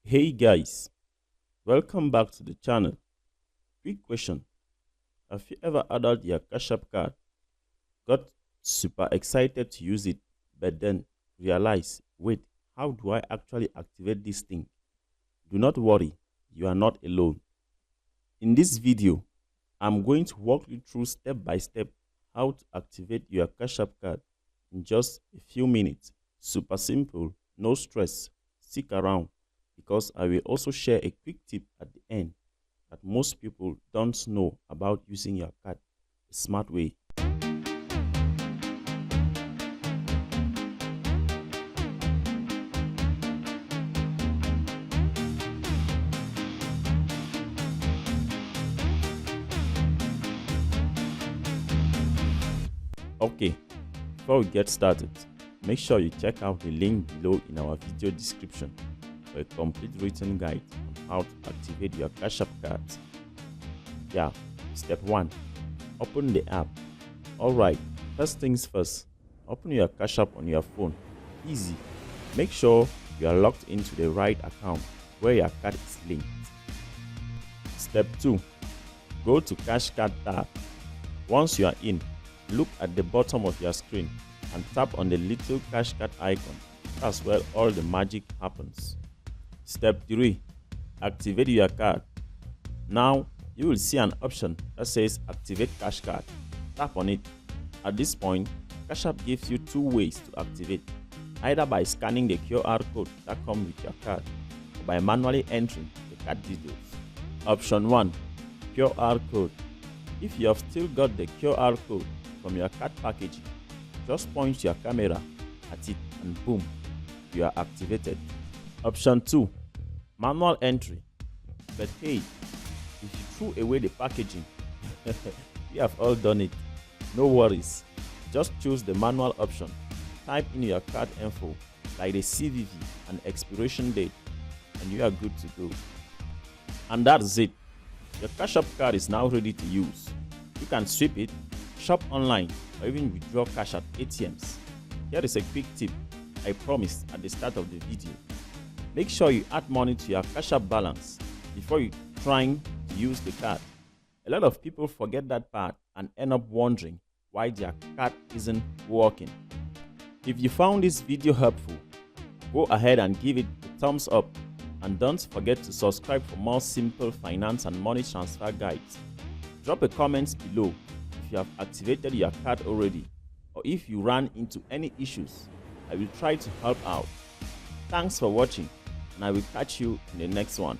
Hey guys, welcome back to the channel. Quick question. Have you ever added your Cash App card, got super excited to use it, but then realize, wait, how do I actually activate this thing? Do not worry, you are not alone. In this video, I'm going to walk you through step by step how to activate your Cash App card in just a few minutes. Super simple, no stress. Stick around, because I will also share a quick tip at the end that most people don't know about using your card a smart way. Okay, before we get started, make sure you check out the link below in our video description for a complete written guide on how to activate your Cash App cards. Yeah, step 1. Open the app. Alright, first things first, open your Cash App on your phone. Easy. Make sure you are logged into the right account where your card is linked. Step 2. Go to Cash Card tab. Once you are in, look at the bottom of your screen and tap on the little Cash Card icon. That's where all the magic happens. Step 3. Activate your card. Now, you will see an option that says Activate Cash Card. Tap on it. At this point, Cash App gives you two ways to activate, either by scanning the QR code that comes with your card or by manually entering the card details. Option 1. QR code. If you have still got the QR code from your card packaging, just point your camera at it and boom, you are activated. Option 2. Manual entry. But hey, if you threw away the packaging, we have all done it. No worries. Just choose the manual option. Type in your card info like the CVV and expiration date, and you are good to go. And that's it. Your Cash App card is now ready to use. You can sweep it, shop online, or even withdraw cash at ATMs. Here is a quick tip I promised at the start of the video. Make sure you add money to your Cash App balance before you trying to use the card. A lot of people forget that part and end up wondering why their card isn't working. If you found this video helpful, go ahead and give it a thumbs up, and don't forget to subscribe for more simple finance and money transfer guides. Drop a comment below if you have activated your card already, or if you ran into any issues. I will try to help out. Thanks for watching, and I will catch you in the next one.